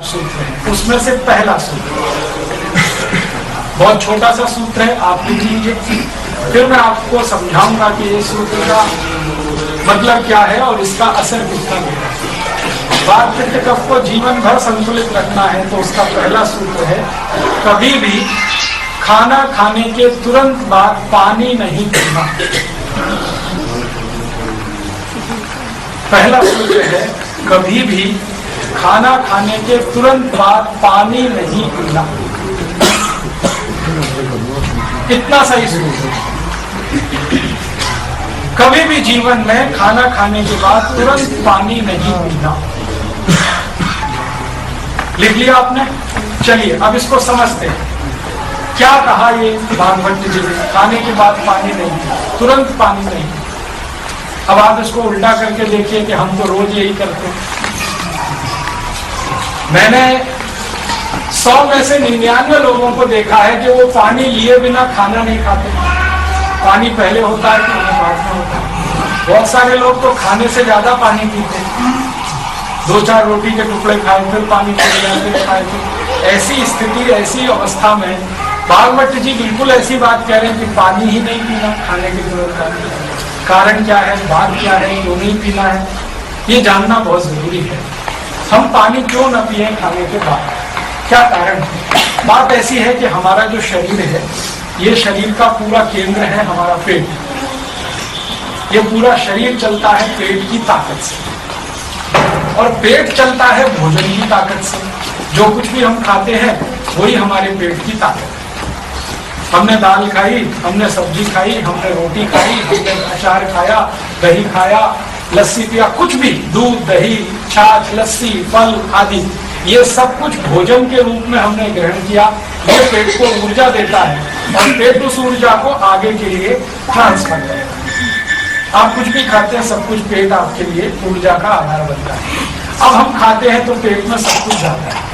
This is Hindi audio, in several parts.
सूत्र है, उसमें से पहला सूत्र बहुत छोटा सा सूत्र है, आप लिख लीजिए। फिर मैं आपको समझाऊंगा कि ये सूत्र का मतलब क्या है और इसका असर कितना है। वात पित्त कफ को जीवन भर संतुलित रखना है तो उसका पहला सूत्र है, कभी भी खाना खाने के तुरंत बाद पानी नहीं पीना। पहला सूत्र है, कभी भी खाना खाने के तुरंत बाद पानी नहीं पीना। इतना सही सूत्र है। कभी भी जीवन में खाना खाने के बाद तुरंत पानी नहीं पीना। लिख लिया आपने? चलिए अब इसको समझते हैं। क्या कहा ये भागवत जी ने? खाने के बाद पानी नहीं पीना, तुरंत पानी नहीं। अब आप इसको उल्टा करके देखिए कि हम तो रोज यही करते हैं। मैंने 100 में से 99 लोगों को देखा है कि वो पानी लिए बिना खाना नहीं खाते। पानी पहले होता है कि बाद में होता है। बहुत सारे लोग तो खाने से ज्यादा पानी पीते हैं, 2-4 रोटी के टुकड़े खाए फिर पानी पी जाते खाए फिर। ऐसी स्थिति, ऐसी अवस्था में भागवत जी बिल्कुल ऐसी बात कह रहे हैं कि पानी ही नहीं पीना खाने के तुरंत। कारण क्या है, बात क्या है, क्यों नहीं पीना है, ये जानना बहुत जरूरी है। हम पानी क्यों न पिए खाने के बाद, क्या कारण है? बात ऐसी है कि हमारा जो शरीर है, ये शरीर का पूरा केंद्र है हमारा पेट। ये पूरा शरीर चलता है पेट की ताकत से, और पेट चलता है भोजन की ताकत से। जो कुछ भी हम खाते हैं वही हमारे पेट की ताकत है। हमने दाल खाई, हमने सब्जी खाई, हमने रोटी खाई, हमने अचार खाया, दही खाया, लस्सी पिया, कुछ भी, दूध, दही, छाछ, लस्सी, फल आदि, ये सब कुछ भोजन के रूप में हमने ग्रहण किया। ये पेट को ऊर्जा देता है और पेट उस ऊर्जा को आगे के लिए ट्रांसफर करता है। आप कुछ भी खाते हैं, सब कुछ पेट आपके लिए ऊर्जा का आधार बनता है। अब हम खाते हैं तो पेट में सब कुछ जाता है।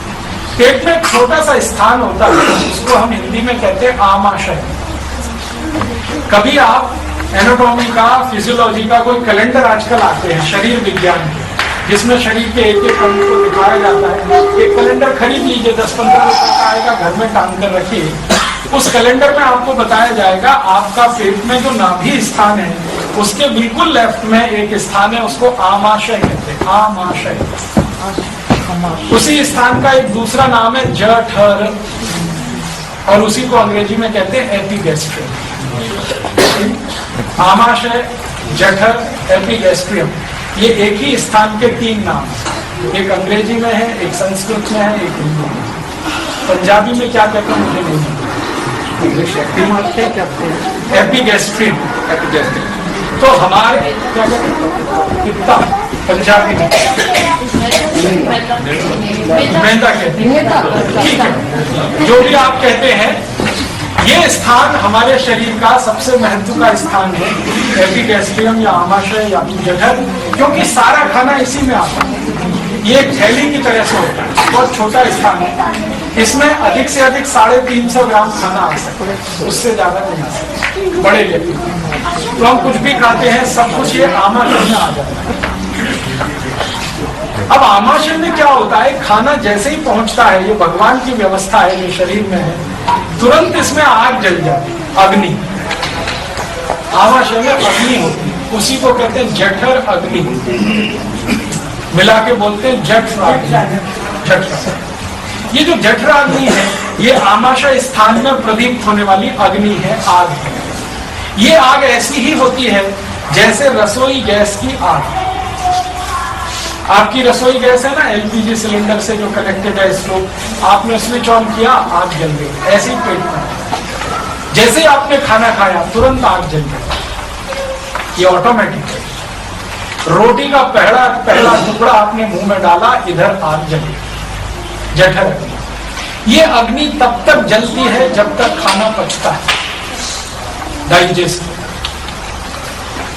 पेट में एक छोटा सा स्थान होता है, उसको हम हिंदी में कहते हैं आमाशय। कभी आप एनाटॉमी का, फिजियोलॉजी का कोई कैलेंडर आजकल आते हैं शरीर विज्ञान के, जिसमें शरीर के एक एक अंग को दिखाया जाता है। एक कैलेंडर खरीद लीजिए, 10-15 रुपए का आएगा, घर में टांग कर रखिए। उस कैलेंडर में आपको बताया जाएगा आपका पेट में जो नाभि स्थान है उसके बिल्कुल लेफ्ट में एक स्थान है, उसको आमाशय कहते हैं। आमाशय। उसी स्थान का एक दूसरा नाम है जठर, और उसी को अंग्रेजी में कहते हैं एपिगैस्ट्रियम। आमाशय, जठर, एपिगैस्ट्रियम, ये एक ही स्थान के 3 नाम हैं। एक अंग्रेजी में है, एक संस्कृत में है, एक हिंदी में। पंजाबी में क्या कहते हैं मुझे नहीं पता। एपिगैस्ट्रियम। तो हमारे क्या कहते हैं पंजाबी में मेहता कहते हैं। ठीक है, जो भी आप कहते हैं, ये स्थान हमारे शरीर का सबसे महत्व का स्थान है, एपिगैस्ट्रियम या आमाशय या जठर, क्योंकि सारा खाना इसी में आता है। ये एक थैली की तरह से होता है, बहुत छोटा स्थान है। इसमें अधिक से अधिक 350 ग्राम खाना आ सकता है, उससे ज्यादा नहीं आ सकता बड़े व्यक्ति। तो हम कुछ भी खाते हैं, सब कुछ ये आमाशय में आ जाता है। अब आमाशय में क्या होता है, खाना जैसे ही पहुंचता है, ये भगवान की व्यवस्था है जो शरीर में है, तुरंत इसमें आग जल जाती है, अग्नि। आमाशय में अग्नि होती है, उसी को कहते हैं जठर अग्नि, मिला के बोलते हैं जठर। ये जो जठर अग्नि है, ये आमाशय स्थान में प्रदीप्त होने वाली अग्नि है, आग है। ये आग ऐसी ही होती है जैसे रसोई गैस की आग। आपकी रसोई गैस है ना, एलपीजी सिलेंडर से जो कनेक्टेड है स्टोव, आपने स्विच ऑन किया, आग जल गई। ऐसे ही पेट में जैसे ही आपने खाना खाया तुरंत आग जल गई, ये ऑटोमेटिक है। रोटी का पहला टुकड़ा आपने मुंह में डाला, इधर आग जली, जठर अग्नि। ये अग्नि तब तक जलती है जब तक खाना पचता है, डाइजेस्ट।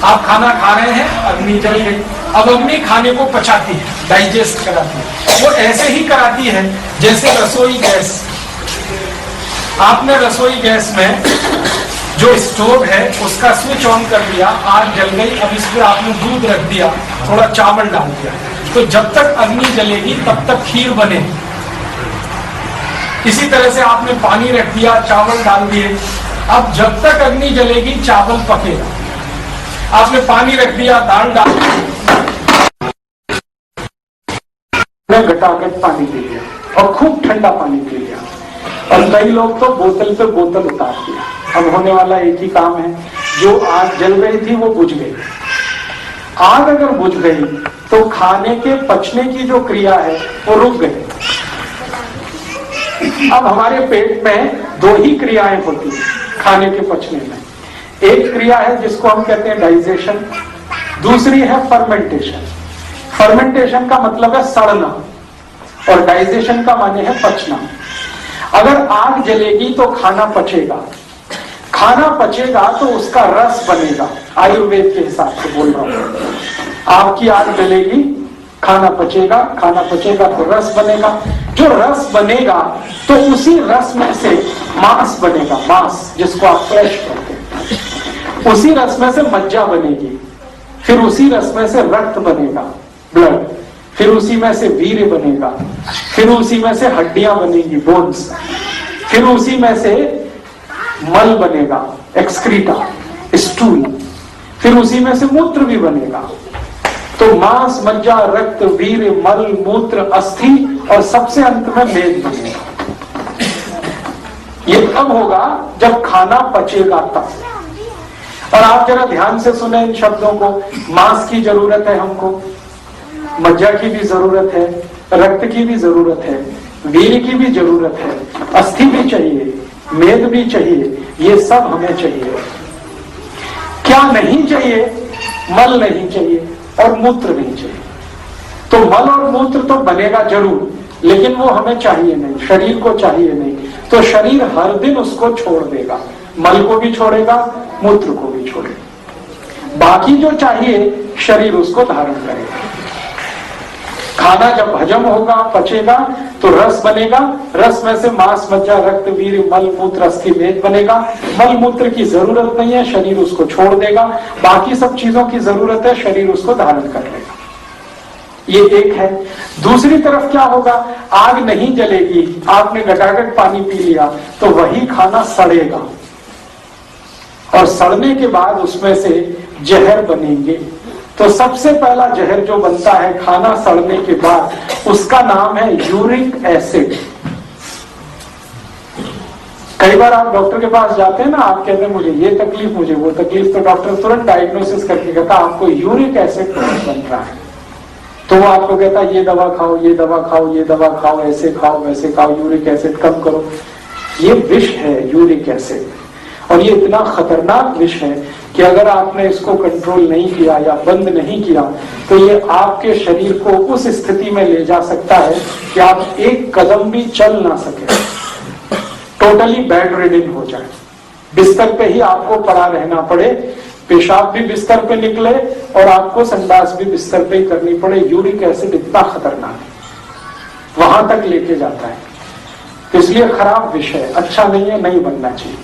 आप खाना खा रहे हैं, अग्नि जल गई। अब अग्नि खाने को पचाती है, डाइजेस्ट कराती है। वो ऐसे ही कराती है जैसे रसोई गैस। आपने रसोई गैस में जो स्टोव है उसका स्विच ऑन कर दिया, आग जल गई। अब इस पर आपने दूध रख दिया, थोड़ा चावल डाल दिया, तो जब तक अग्नि जलेगी तब तक खीर बने, इसी तरह से आपने पानी रख दिया, चावल डाल दिए, अब जब तक अग्नि जलेगी चावल पकेगा। आपने पानी रख दिया, दाल डाल दी, घटाघट पानी पी लिया और खूब ठंडा पानी पी लिया, और कई लोग तो बोतल पे बोतल उतार दिया। अब होने वाला एक ही काम है, जो आग जल रही थी वो बुझ गई। आग अगर बुझ गई तो खाने के पचने की जो क्रिया है वो रुक गई। अब हमारे पेट में दो ही क्रियाएं होती हैं खाने के पचने में। एक क्रिया है जिसको हम कहते हैं डाइजेशन, दूसरी है फर्मेंटेशन। फर्मेंटेशन का मतलब है सड़ना और डाइजेशन का माने है पचना। अगर आग जलेगी तो खाना पचेगा, खाना पचेगा तो उसका रस बनेगा। आयुर्वेद के हिसाब से बोल रहा हूं, आपकी आग जलेगी, खाना पचेगा, खाना पचेगा तो रस बनेगा। जो रस बनेगा तो उसी रस में से मांस बनेगा, मांस जिसको आप फ्लैश कहते हैं। उसी रस में से मज्जा बनेगी, फिर उसी रस में से रक्त बनेगा, ब्लड, फिर उसी में से वीर्य बनेगा, फिर उसी में से हड्डियां बनेगी, बोन्स, फिर उसी में से मल बनेगा, एक्सक्रीटा, स्टूल, फिर उसी में से मूत्र भी बनेगा। तो मांस, मज्जा, रक्त, वीर्य, मल, मूत्र, अस्थि और सबसे अंत में मेद बनेगा। ये तब होगा जब खाना पचेगा तब। और आप जरा ध्यान से सुने इन शब्दों को। मांस की जरूरत है हमको, मज्जा की भी जरूरत है, रक्त की भी जरूरत है, वीर्य की भी जरूरत है, अस्थि भी चाहिए, मेद भी चाहिए, ये सब हमें चाहिए। क्या नहीं चाहिए? मल नहीं चाहिए और मूत्र नहीं चाहिए। तो मल और मूत्र तो बनेगा जरूर, लेकिन वो हमें चाहिए नहीं, शरीर को चाहिए नहीं। तो शरीर हर दिन उसको छोड़ देगा, मल को भी छोड़ेगा, मूत्र को भी छोड़ेगा। बाकी जो चाहिए शरीर उसको धारण करेगा। खाना जब हजम होगा, पचेगा, तो रस बनेगा, रस में से मांस, मज्जा, रक्त, वीर्य, मल, मूत्र, अस्थि, मेद बनेगा। मल मूत्र की जरूरत नहीं है, शरीर उसको छोड़ देगा। बाकी सब चीजों की जरूरत है, शरीर उसको धारण कर लेगा। ये एक है। दूसरी तरफ क्या होगा? आग नहीं जलेगी, आपने घटाघट पानी पी लिया तो वही खाना सड़ेगा, और सड़ने के बाद उसमें से जहर बनेंगे। तो सबसे पहला जहर जो बनता है खाना सड़ने के बाद, उसका नाम है यूरिक एसिड। कई बार आप डॉक्टर के पास जाते हैं ना, आप कहते हैं मुझे ये तकलीफ, मुझे वो तकलीफ, तो डॉक्टर तुरंत डायग्नोसिस करके कहता आपको यूरिक एसिड बन रहा है। तो वो आपको कहता है ये दवा खाओ, ये दवा खाओ, ये दवा खाओ, ऐसे खाओ, वैसे खाओ, यूरिक एसिड कम करो। ये विष है यूरिक एसिड, और ये इतना खतरनाक विष है कि अगर आपने इसको कंट्रोल नहीं किया या बंद नहीं किया तो ये आपके शरीर को उस स्थिति में ले जा सकता है कि आप एक कदम भी चल ना सके, टोटली बेड रिडन हो जाए, बिस्तर पे ही आपको पड़ा रहना पड़े, पेशाब भी बिस्तर पे निकले और आपको संडास भी बिस्तर पे ही करनी पड़े। यूरिक एसिड इतना खतरनाक है, वहां तक लेके जाता है। तो इसलिए खराब विष है, अच्छा नहीं है, नहीं बनना चाहिए।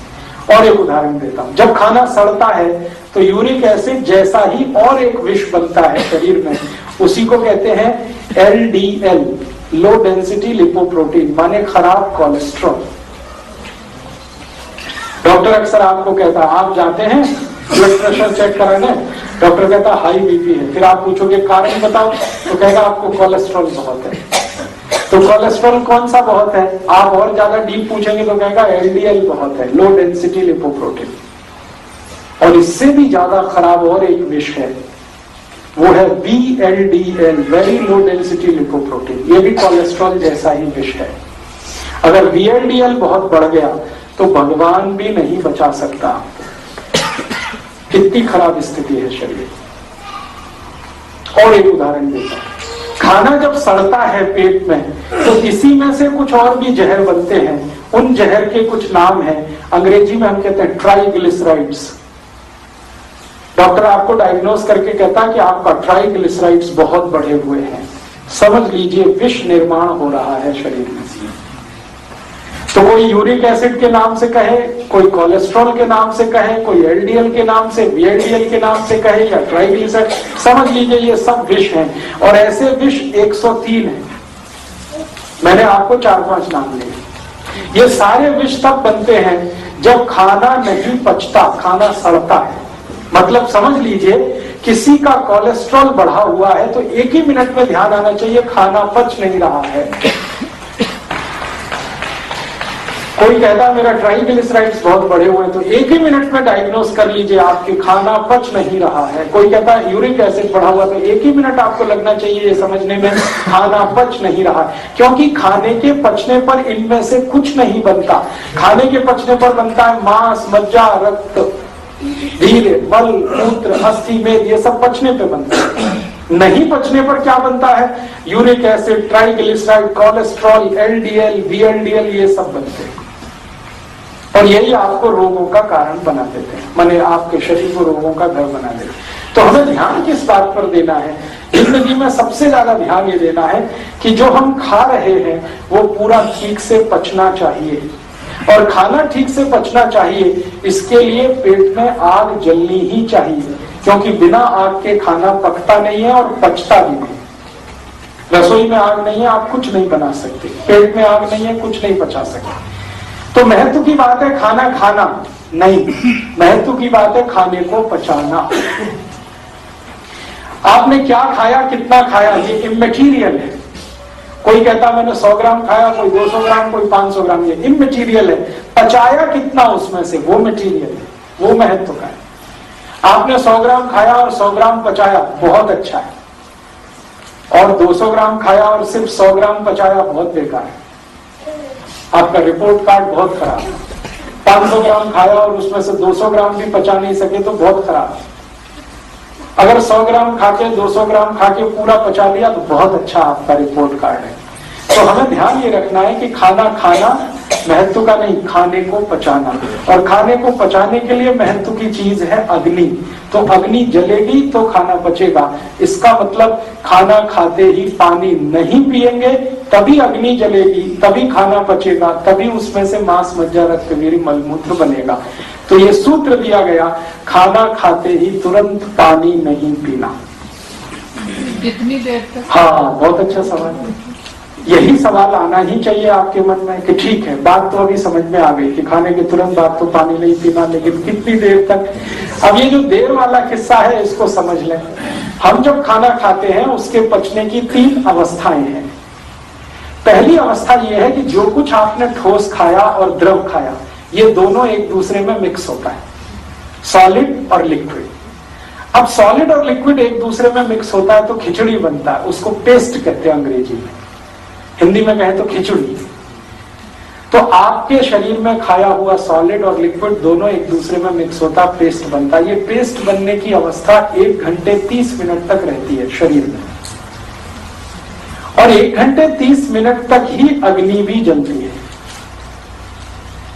और एक उदाहरण देता हूं, जब खाना सड़ता है तो यूरिक एसिड जैसा ही और एक विष बनता है शरीर में, उसी को कहते हैं LDL, लो डेंसिटी लिपोप्रोटीन, माने खराब कोलेस्ट्रॉल। डॉक्टर अक्सर आपको कहता है, आप जाते हैं ब्लड प्रेशर चेक कराने, डॉक्टर कहता हाई बीपी है, फिर आप पूछोगे कारण बताओ, तो कहेगा आपको कोलेस्ट्रॉल बहुत है। तो कोलेस्ट्रॉल कौन सा बहुत है? आप और ज्यादा डीप पूछेंगे तो कहेगा LDL बहुत है, लो डेंसिटी लिपोप्रोटीन। और इससे भी ज्यादा खराब और एक विष है, वो है VLDL, very low density lipoprotein. ये भी कोलेस्ट्रॉल जैसा ही विष है। अगर VLDL बहुत बढ़ गया तो भगवान भी नहीं बचा सकता। कितनी खराब स्थिति है शरीर। और एक उदाहरण देता हूं, खाना जब सड़ता है पेट में तो इसी में से कुछ और भी जहर बनते हैं। उन जहर के कुछ नाम हैं, अंग्रेजी में हम कहते हैं ट्राइग्लिसराइड्स। डॉक्टर आपको डायग्नोस करके कहता है कि आपका ट्राइग्लिसराइड्स बहुत बढ़े हुए हैं, समझ लीजिए विष निर्माण हो रहा है शरीर में। तो कोई यूरिक एसिड के नाम से कहे, कोई कोलेस्ट्रॉल के नाम से कहे, कोई LDL के नाम से, VLDL के नाम से कहे, या ट्राइग्लिसराइड, समझ लीजिए ये सब विष हैं। और ऐसे विष 103 है। मैंने आपको 4-5 नाम लिए। ये सारे विष तब बनते हैं जब खाना नहीं पचता, खाना सड़ता है। मतलब समझ लीजिए, किसी का कोलेस्ट्रॉल बढ़ा हुआ है तो एक ही मिनट में ध्यान आना चाहिए खाना पच नहीं रहा है। कोई कहता है मेरा ट्राइग्लिसराइड्स बहुत बढ़े हुए हैं, तो एक ही मिनट में डायग्नोस कर लीजिए आपके खाना पच नहीं रहा है। कोई कहता है यूरिक एसिड बढ़ा हुआ, तो एक ही मिनट आपको लगना चाहिए ये समझने में खाना पच नहीं रहा, क्योंकि खाने के पचने पर इनमें से कुछ नहीं बनता। खाने के पचने पर बनता है मांस, मज्जा, रक्त, धीरे, मल, मूत्र, अस्थि, मेद, ये सब पचने पे बनता है। नहीं पचने पर क्या बनता है? Uric acid, triglyceride, cholesterol, LDL, VLDL, ये सब बनते हैं और यही आपको रोगों का कारण बना देते हैं, माने आपके शरीर को रोगों का घर बना देते हैं। तो हमें ध्यान किस बात पर देना है? जिंदगी में सबसे ज्यादा ध्यान ये देना है कि जो हम खा रहे हैं वो पूरा ठीक से पचना चाहिए, और खाना ठीक से पचना चाहिए इसके लिए पेट में आग जलनी ही चाहिए, क्योंकि बिना आग के खाना पकता नहीं है और पचता भी नहीं। रसोई में आग नहीं है, आप कुछ नहीं बना सकते। पेट में आग नहीं है, कुछ नहीं पचा सकते। तो महत्व की बात है खाना खाना नहीं, महत्व की बात है खाने को पचाना। आपने क्या खाया, कितना खाया, ये इमैटीरियल है। कोई कहता मैंने 100 ग्राम खाया, कोई 200 ग्राम, कोई 500 ग्राम, ये इमैटीरियल है। पचाया कितना उसमें से, वो मटेरियल है, वो महत्व का है। आपने 100 ग्राम खाया और 100 ग्राम पचाया, बहुत अच्छा है, और 200 ग्राम खाया और सिर्फ 100 ग्राम पचाया, बहुत बेकार है। आपका रिपोर्ट कार्ड बहुत खराब है। 500 ग्राम खाया और उसमें से 200 ग्राम भी पचा नहीं सके तो बहुत खराब है। अगर 100 ग्राम खाके 200 ग्राम खाके पूरा पचा लिया तो बहुत अच्छा आपका रिपोर्ट कार्ड है। तो हमें ध्यान ये रखना है कि खाना खाना महत्व का नहीं, खाने को पचाना, और खाने को पचाने के लिए महत्व की चीज है अग्नि। तो अग्नि जलेगी तो खाना पचेगा। इसका मतलब खाना खाते ही पानी नहीं पिएंगे तभी अग्नि जलेगी, तभी खाना पचेगा, तभी उसमें से मांस, मज्जा, रक्तवीर, मलमूत्र बनेगा। तो ये सूत्र दिया गया, खाना खाते ही तुरंत पानी नहीं पीना। कितनी देर तक? हाँ, बहुत अच्छा सवाल है। यही सवाल आना ही चाहिए आपके मन में कि ठीक है, बात तो अभी समझ में आ गई कि खाने के तुरंत बाद तो पानी नहीं पीना, लेकिन कितनी देर तक? अब ये जो देर वाला किस्सा है इसको समझ लें। हम जब खाना खाते हैं उसके पचने की 3 अवस्थाएं हैं। पहली अवस्था यह है कि जो कुछ आपने ठोस खाया और द्रव खाया, ये दोनों एक दूसरे में मिक्स होता है, सॉलिड और लिक्विड। अब सॉलिड और लिक्विड एक दूसरे में मिक्स होता है तो खिचड़ी बनता है, उसको पेस्ट कहते हैं अंग्रेजी में, हिंदी में कहें तो खिचड़ी। तो आपके शरीर में खाया हुआ सॉलिड और लिक्विड दोनों एक दूसरे में मिक्स होता, पेस्ट बनता। ये पेस्ट बनने की अवस्था 1 घंटे 30 मिनट तक रहती है शरीर में, और 1 घंटे 30 मिनट तक ही अग्नि भी जलती है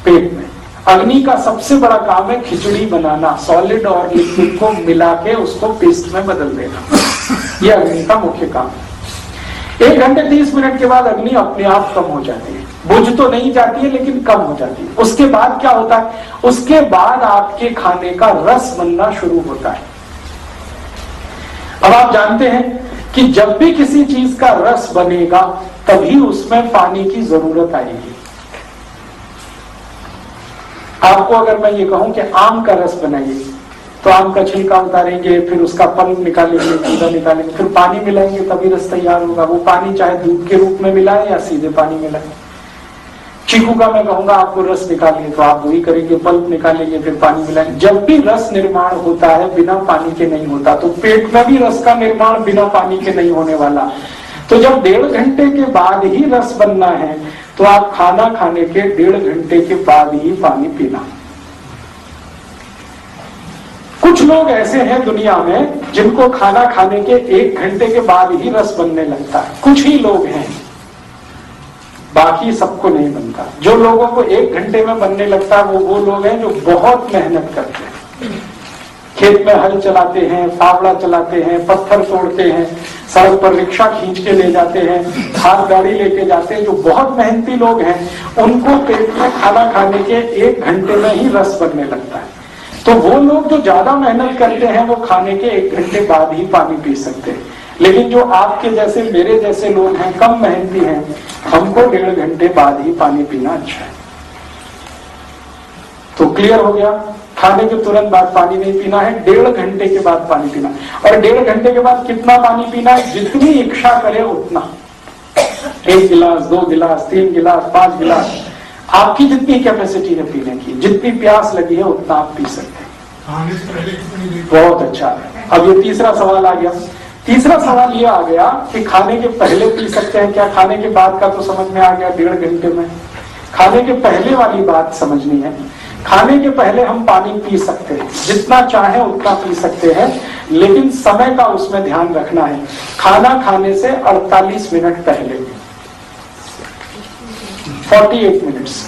पेट में। अग्नि का सबसे बड़ा काम है खिचड़ी बनाना, सॉलिड और लिक्विड को मिला के उसको पेस्ट में बदल देना, यह अग्नि का मुख्य काम है। 1 घंटे 30 मिनट के बाद अग्नि अपने आप कम हो जाती है, बुझ तो नहीं जाती है लेकिन कम हो जाती है। उसके बाद क्या होता है? उसके बाद आपके खाने का रस बनना शुरू होता है। अब आप जानते हैं कि जब भी किसी चीज का रस बनेगा तभी उसमें पानी की जरूरत आएगी। आपको अगर मैं ये कहूं कि आम का रस बनाइए, तो आम का छिलका उतारेंगे, फिर उसका पल्प निकालेंगे, गूदा निकालेंगे, फिर पानी मिलाएंगे, तभी रस तैयार होगा। वो पानी चाहे दूध के रूप में मिलाए या सीधे पानी मिलाए। चीकू का मैं कहूंगा आपको रस निकालिए, तो आप वही करेंगे, पल्प निकालेंगे, फिर पानी मिलाएंगे। जब भी रस निर्माण होता है बिना पानी के नहीं होता, तो पेट में भी रस का निर्माण बिना पानी के नहीं होने वाला। तो जब 1.5 घंटे के बाद ही रस बनना है तो आप खाना खाने के 1.5 घंटे के बाद ही पानी पीना। कुछ लोग ऐसे हैं दुनिया में जिनको खाना खाने के 1 घंटे के बाद ही रस बनने लगता है। कुछ ही लोग हैं, बाकी सबको नहीं बनता। जो लोगों को 1 घंटे में बनने लगता है वो लोग हैं जो बहुत मेहनत करते हैं, खेत में हल चलाते हैं, फावड़ा चलाते हैं, पत्थर तोड़ते हैं, सड़क पर रिक्शा खींच के ले जाते हैं, हाथ गाड़ी लेके जाते हैं। जो बहुत मेहनती लोग हैं उनको पेट में खाना खाने के 1 घंटे में ही रस बनने लगता है। तो वो लोग जो ज्यादा मेहनत करते हैं वो खाने के 1 घंटे बाद ही पानी पी सकते हैं। लेकिन जो आपके जैसे मेरे जैसे लोग हैं, कम मेहनती हैं, हमको 1.5 घंटे बाद ही पानी पीना अच्छा है। तो क्लियर हो गया, खाने के तुरंत बाद पानी नहीं पीना है, 1.5 घंटे के बाद पानी पीना। और 1.5 घंटे के बाद कितना पानी पीना है? जितनी इच्छा करे उतना, 1 गिलास, 2 गिलास, 3 गिलास, 5 गिलास, आपकी जितनी कैपेसिटी है पीने की, जितनी प्यास लगी है उतना आप पी सकते हैं। बहुत अच्छा है। अब ये तीसरा सवाल आ गया। तीसरा सवाल ये आ गया कि खाने के पहले पी सकते हैं क्या? खाने के बाद का तो समझ में आ गया 1.5 घंटे में। खाने के पहले वाली बात समझनी है। खाने के पहले हम पानी पी सकते हैं, जितना चाहे उतना पी सकते हैं, लेकिन समय का उसमें ध्यान रखना है। खाना खाने से 48 मिनट पहले, 48 मिनट्स,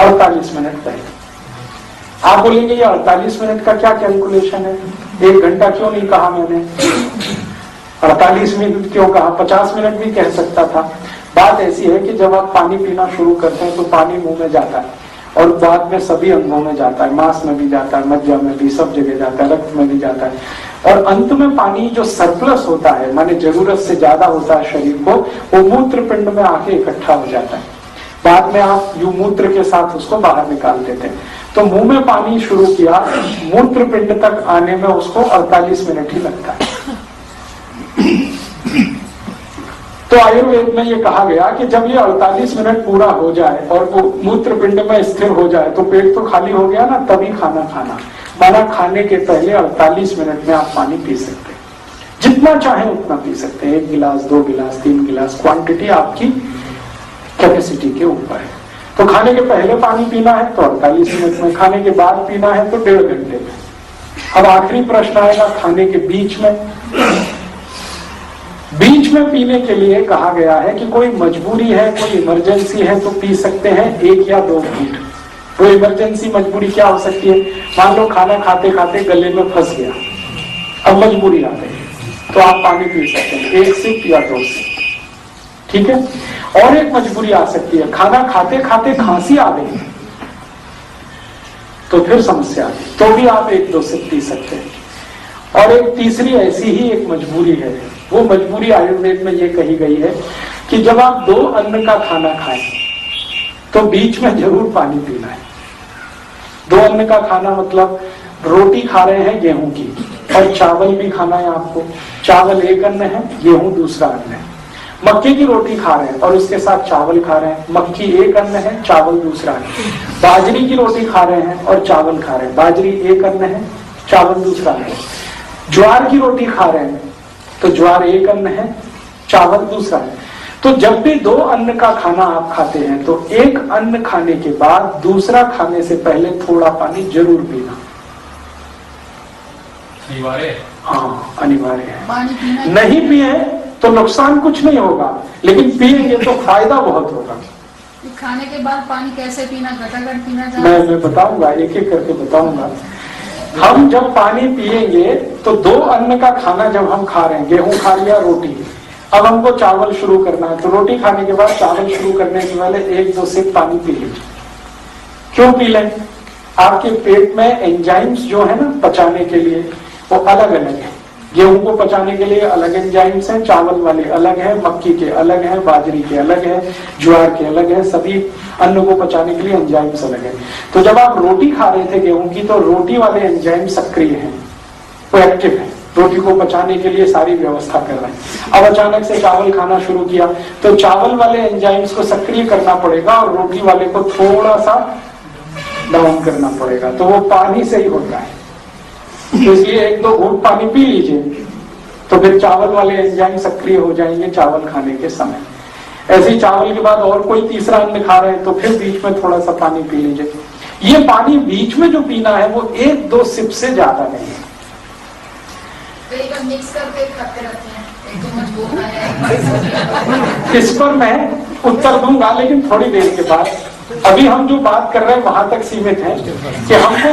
48 मिनट पहले। आप बोलेंगे ये 48 मिनट का क्या कैलकुलेशन है? 1 घंटा क्यों नहीं कहा मैंने? 48 मिनट क्यों कहा? 50 मिनट भी कह सकता था। बात ऐसी है कि जब आप पानी पीना शुरू करते हैं तो पानी मुंह में जाता है और बाद में सभी अंगों में जाता है, मांस में भी जाता है, मज्जा में भी, सब जगह जाता है, रक्त में भी जाता है। और अंत में पानी जो सरप्लस होता है, माने जरूरत से ज्यादा होता है शरीर को, वो मूत्र पिंड में आके इकट्ठा हो जाता है। बाद में आप यू मूत्र के साथ उसको बाहर निकाल देते हैं। तो मुंह में पानी शुरू किया, मूत्र पिंड तक आने में उसको 48 मिनट ही लगता है। तो आयुर्वेद में ये कहा गया कि जब ये 48 मिनट पूरा हो जाए और वो मूत्र पिंड में स्थिर हो जाए तो पेट तो खाली हो गया ना, तभी खाना खाना। माना खाने के पहले 48 मिनट में आप पानी पी सकते हैं, जितना चाहे उतना पी सकते हैं। 1 गिलास, 2 गिलास, 3 गिलास, क्वांटिटी आपकी कैपेसिटी के ऊपर है। तो खाने के पहले पानी पीना है तो 48 मिनट में, खाने के बाद पीना है तो 1.5 घंटे में। अब आखिरी प्रश्न आएगा खाने के बीच में। बीच में पीने के लिए कहा गया है कि कोई मजबूरी है, कोई इमरजेंसी है तो पी सकते हैं 1 या 2 घूंट। वो इमरजेंसी मजबूरी क्या हो सकती है? मान लो खाना खाते खाते गले में फंस गया, अब मजबूरी आ गई, तो आप पानी पी सकते हैं 1 सिप या 2 सिप, ठीक है। और एक मजबूरी आ सकती है, खाना खाते खाते खांसी आ गई तो फिर समस्या आ गई, तो भी आप 1-2 सिप पी सकते हैं। और एक तीसरी ऐसी ही एक मजबूरी है, वो मजबूरी आयुर्वेद में ये कही गई है कि जब आप 2 अन्न का खाना खाएं तो बीच में जरूर पानी पीना है। 2 अन्न का खाना मतलब रोटी खा रहे हैं गेहूं की और चावल भी खाना है आपको। चावल एक अन्न है, गेहूं दूसरा अन्न है। मक्के की रोटी खा रहे हैं और उसके साथ चावल खा रहे हैं, मक्की एक अन्न है, चावल दूसरा अन्न। बाजरी की रोटी खा रहे हैं और चावल खा रहे हैं, बाजरी एक अन्न है, चावल दूसरा अन्न है। ज्वार की रोटी खा रहे हैं तो ज्वार एक अन्न है, चावल दूसरा है। तो जब भी 2 अन्न का खाना आप खाते हैं तो एक अन्न खाने के बाद दूसरा खाने से पहले थोड़ा पानी जरूर पीना। अनिवार्य? हाँ, अनिवार्य है। पानी पीना नहीं पिए तो नुकसान कुछ नहीं होगा, लेकिन पिएंगे तो फायदा बहुत होगा। खाने के बाद पानी कैसे पीना? घटाघट पीना चाहिए? मैं बताऊंगा, एक एक करके बताऊंगा। हम जब पानी पिएंगे तो 2 अन्न का खाना जब हम खा रहे हैं, गेहूं खा लिया, रोटी, अब हमको चावल शुरू करना है, तो रोटी खाने के बाद चावल शुरू करने से पहले 1-2 सिप पानी पी लीजिए। क्यों पी लें? आपके पेट में एंजाइम्स जो है ना पचाने के लिए, वो अलग अलग है। गेहूं को पचाने के लिए अलग एंजाइम्स हैं, चावल वाले अलग है, मक्की के अलग है, बाजरी के अलग है, ज्वार के अलग है, सभी अन्न को पचाने के लिए एंजाइम्स अलग है। तो जब आप रोटी खा रहे थे गेहूं की, तो रोटी वाले एंजाइम सक्रिय हैं, वो एक्टिव है, रोटी को पचाने के लिए सारी व्यवस्था कर रहे हैं। अब अचानक से चावल खाना शुरू किया तो चावल वाले एंजाइम्स को सक्रिय करना पड़ेगा और रोटी वाले को थोड़ा सा डाउन करना पड़ेगा, तो वो पानी से ही होता है। तो इसलिए 1-2 घूंट पानी पी लीजिए, तो फिर चावल वाले एंजाइम सक्रिय हो जाएंगे चावल खाने के समय। ऐसे ही चावल के बाद और कोई तीसरा अन्न खा रहे हैं तो फिर बीच में थोड़ा सा पानी पी लीजिए। ये पानी बीच में जो पीना है वो 1-2 सिप से ज्यादा नहीं है। मिक्स करके खाते रहते हैं, एक तो मजबूत है। इस पर मैं उत्तर दूंगा, लेकिन थोड़ी देर के बाद। अभी हम जो बात कर रहे हैं वहां तक सीमित है कि हमको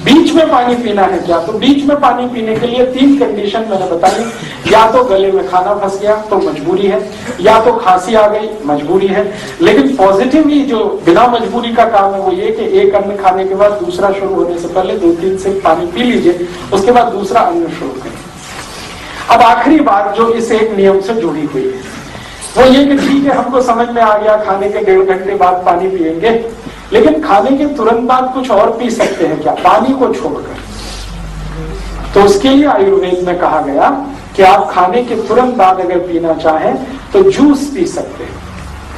बीच में पानी पीना है क्या। तो बीच में पानी पीने के लिए 3 कंडीशन मैंने बताई। या तो गले में खाना फंस गया तो मजबूरी है, या तो खांसी आ गई मजबूरी है। लेकिन पॉजिटिवली जो बिना मजबूरी का काम है वो ये कि एक अन्न खाने के बाद दूसरा शुरू होने से पहले 2-3 सिप पानी पी लीजिए, उसके बाद दूसरा अन्न शुरू करें। अब आखिरी बात जो इस एक नियम से जुड़ी हुई है वो ये कि ठीक है, हमको समझ में आ गया खाने के 1.5 घंटे बाद पानी पिएंगे, लेकिन खाने के तुरंत बाद कुछ और पी सकते हैं क्या, पानी को छोड़कर? तो उसके लिए आयुर्वेद में कहा गया कि आप खाने के तुरंत बाद अगर पीना चाहें तो जूस पी सकते हैं,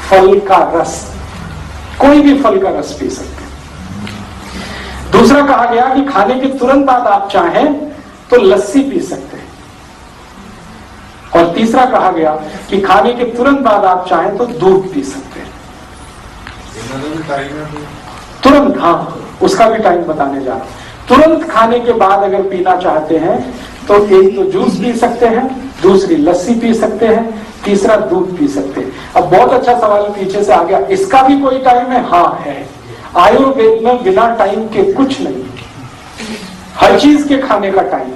फल का रस, कोई भी फल का रस पी सकते हैं। दूसरा कहा गया कि खाने के तुरंत बाद आप चाहें तो लस्सी पी सकते हैं। और तीसरा कहा गया कि खाने के तुरंत बाद आप चाहें तो दूध पी सकते हैं। तुरंत, हाँ, उसका भी टाइम बताने जा रहा हूं। तुरंत खाने के बाद अगर पीना चाहते हैं तो एक तो जूस पी सकते हैं, दूसरी लस्सी पी सकते हैं, तीसरा दूध पी सकते हैं। अब बहुत अच्छा सवाल पीछे से आ गया, इसका भी कोई टाइम है? हाँ है। आयुर्वेद में बिना टाइम के कुछ नहीं, हर चीज के खाने का टाइम।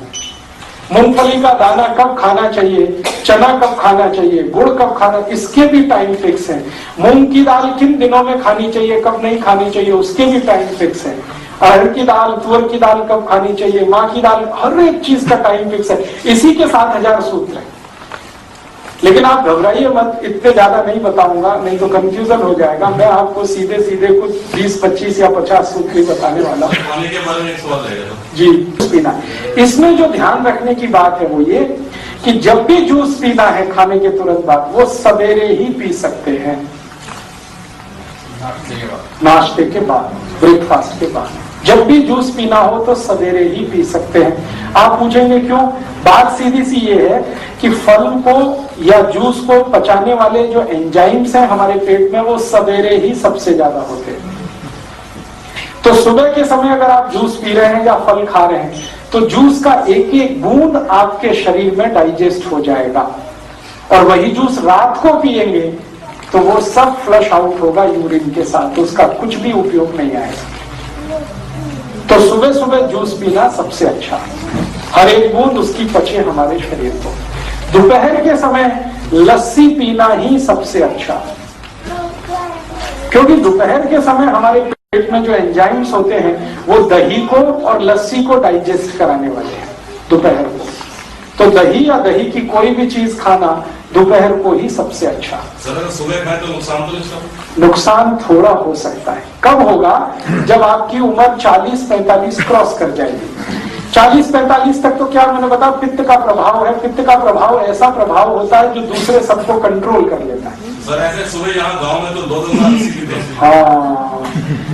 मूंगफली का दाना कब खाना चाहिए, चना कब खाना चाहिए, गुड़ कब खाना, इसके भी टाइम फिक्स है। मूंग की दाल किन दिनों में खानी चाहिए, कब नहीं खानी चाहिए, उसके भी टाइम फिक्स है। अरहर की दाल, तुअर की दाल कब खानी चाहिए, माँ की दाल, हर एक चीज का टाइम फिक्स है। इसी के 7000 सूत्र है। लेकिन आप घबराइए मत, इतने ज्यादा नहीं बताऊंगा, नहीं तो कंफ्यूजन हो जाएगा। मैं आपको सीधे सीधे कुछ 20, 25 या 50 सूत्र ही बताने वाला हूँ। जी, पीना, इसमें जो ध्यान रखने की बात है वो ये कि जब भी जूस पीना है खाने के तुरंत बाद, वो सवेरे ही पी सकते हैं, नाश्ते के बाद, ब्रेकफास्ट के बाद। जब भी जूस पीना हो तो सवेरे ही पी सकते हैं। आप पूछेंगे क्यों? बात सीधी सी ये है कि फल को या जूस को पचाने वाले जो एंजाइम्स हैं हमारे पेट में, वो सवेरे ही सबसे ज्यादा होते हैं। तो सुबह के समय अगर आप जूस पी रहे हैं या फल खा रहे हैं तो जूस का एक एक बूंद आपके शरीर में डाइजेस्ट हो जाएगा, और वही जूस रात को पिएंगे तो वो सब फ्लश आउट होगा यूरिन के साथ, तो उसका कुछ भी उपयोग नहीं आएगा। तो सुबह सुबह जूस पीना सबसे अच्छा है, हर एक बूंद उसकी पचे हमारे शरीर को। दोपहर के समय लस्सी पीना ही सबसे अच्छा, क्योंकि दोपहर के समय हमारे पेट में जो एंजाइम्स होते हैं वो दही को और लस्सी को डाइजेस्ट कराने वाले हैं दोपहर को। तो दही या दही की कोई भी चीज खाना दोपहर को ही सबसे अच्छा। सर सुबह खाए तो नुकसान तो नहीं? नुकसान थोड़ा हो सकता है। कब होगा? जब आपकी उम्र 40-45 क्रॉस कर जाएगी। 40-45 तक तो क्या मैंने बताया, पित्त का प्रभाव है। पित्त का प्रभाव ऐसा प्रभाव होता है जो दूसरे सबको कंट्रोल कर लेता है। सर ऐसे सुबह यहाँ गांव में तो 2-2 गिलास लस्सी पीते हैं। हाँ,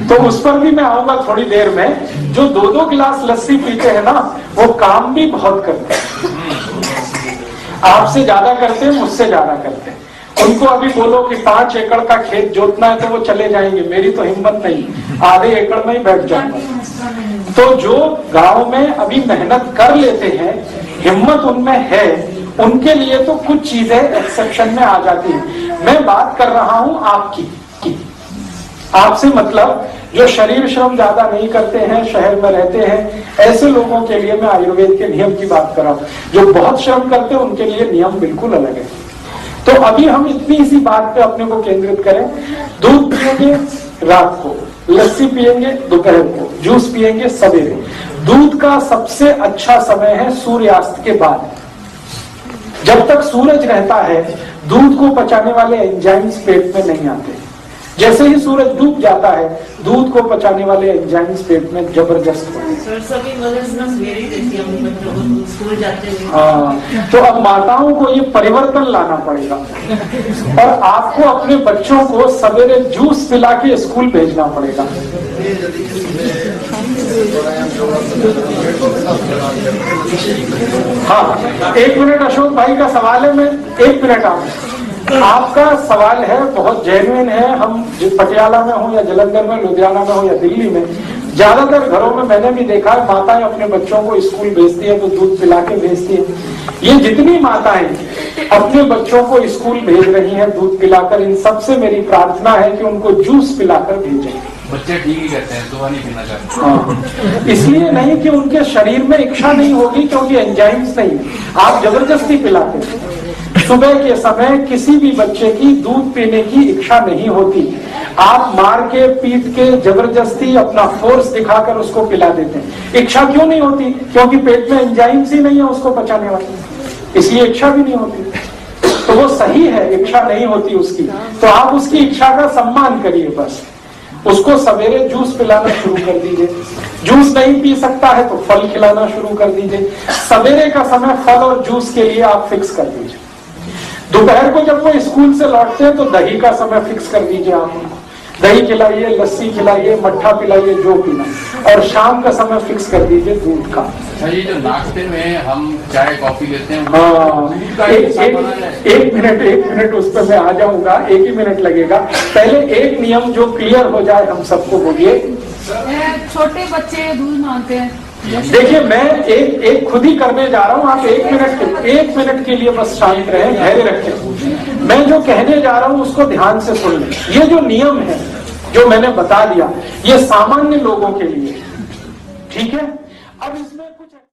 तो उस पर भी मैं आऊंगा थोड़ी देर में। जो 2-2 गिलास लस्सी पीते हैं ना, वो काम भी बहुत करते हैं, आपसे ज्यादा करते हैं, मुझसे ज्यादा करते हैं। उनको अभी बोलो कि 5 एकड़ का खेत जोतना है तो वो चले जाएंगे, मेरी तो हिम्मत नहीं, आधे एकड़ में ही बैठ जाऊंगा। तो जो गांव में अभी मेहनत कर लेते हैं, हिम्मत उनमें है, उनके लिए तो कुछ चीजें एक्सेप्शन में आ जाती है। मैं बात कर रहा हूं आपकी, आपसे मतलब जो शरीर श्रम ज्यादा नहीं करते हैं, शहर में रहते हैं, ऐसे लोगों के लिए मैं आयुर्वेद के नियम की बात कर रहा हूं। जो बहुत श्रम करते हैं उनके लिए नियम बिल्कुल अलग है। तो अभी हम इतनी सी बात पे अपने को केंद्रित करें। दूध पिएंगे रात को, लस्सी पिएंगे दोपहर को, जूस पिएंगे सवेरे। दूध का सबसे अच्छा समय है सूर्यास्त के बाद। जब तक सूरज रहता है दूध को पचाने वाले एंजाइम्स पेट में नहीं आते। जैसे ही सूरज डूब जाता है दूध को पचाने वाले एंजाइम्स पेट में जबरदस्त होते हैं। हाँ, तो अब माताओं को ये परिवर्तन लाना पड़ेगा और आपको अपने बच्चों को सवेरे जूस पिला के स्कूल भेजना पड़ेगा। हाँ, 1 मिनट अशोक भाई का सवाल है, मैं 1 मिनट आपका सवाल है, बहुत जेन्युइन है। हम पटियाला में हो या जलंधर में, लुधियाना में हो या दिल्ली में, ज्यादातर घरों में मैंने भी देखा है माताएं अपने बच्चों को स्कूल भेजती है तो दूध पिला के भेजती है। ये जितनी माताएं अपने बच्चों को स्कूल भेज रही हैं दूध पिलाकर, इन सबसे मेरी प्रार्थना है कि उनको जूस पिलाकर भेजें। बच्चे ठीक ही कहते हैं, दवा नहीं पीना चाहते। हाँ, इसलिए नहीं कि उनके शरीर में इच्छा नहीं होगी, क्योंकि एंजाइम्स नहीं, आप जबरदस्ती पिलाते हैं। सुबह के समय किसी भी बच्चे की दूध पीने की इच्छा नहीं होती, आप मार के पीट के जबरदस्ती अपना फोर्स दिखाकर उसको पिला देते हैं। इच्छा क्यों नहीं होती? क्योंकि पेट में एंजाइम्स ही नहीं है उसको पचाने वाले। इसलिए इच्छा भी नहीं होती। तो वो सही है, इच्छा नहीं होती उसकी, तो आप उसकी इच्छा का सम्मान करिए। बस उसको सवेरे जूस पिलाना शुरू कर दीजिए। जूस नहीं पी सकता है तो फल खिलाना शुरू कर दीजिए। सवेरे का समय फल और जूस के लिए आप फिक्स कर दीजिए। दोपहर को जब वो स्कूल से लौटते हैं तो दही का समय फिक्स कर दीजिए। आप उनको दही खिलाइए, लस्सी खिलाइए, मट्ठा पिलाइए, जो पीना। और शाम का समय फिक्स कर दीजिए दूध का। ये जो नाश्ते में हम चाय कॉफी लेते हैं, हाँ, एक मिनट उस पर मैं आ जाऊंगा, 1 ही मिनट लगेगा। पहले एक नियम जो क्लियर हो जाए हम सबको बोलिए। छोटे बच्चे दूध मांगते हैं। देखिए मैं एक खुद ही करने जा रहा हूँ। आप 1 मिनट के लिए बस शांत रहें, धैर्य रखें। मैं जो कहने जा रहा हूँ उसको ध्यान से सुन लें। ये जो नियम है जो मैंने बता दिया, ये सामान्य लोगों के लिए, ठीक है। अब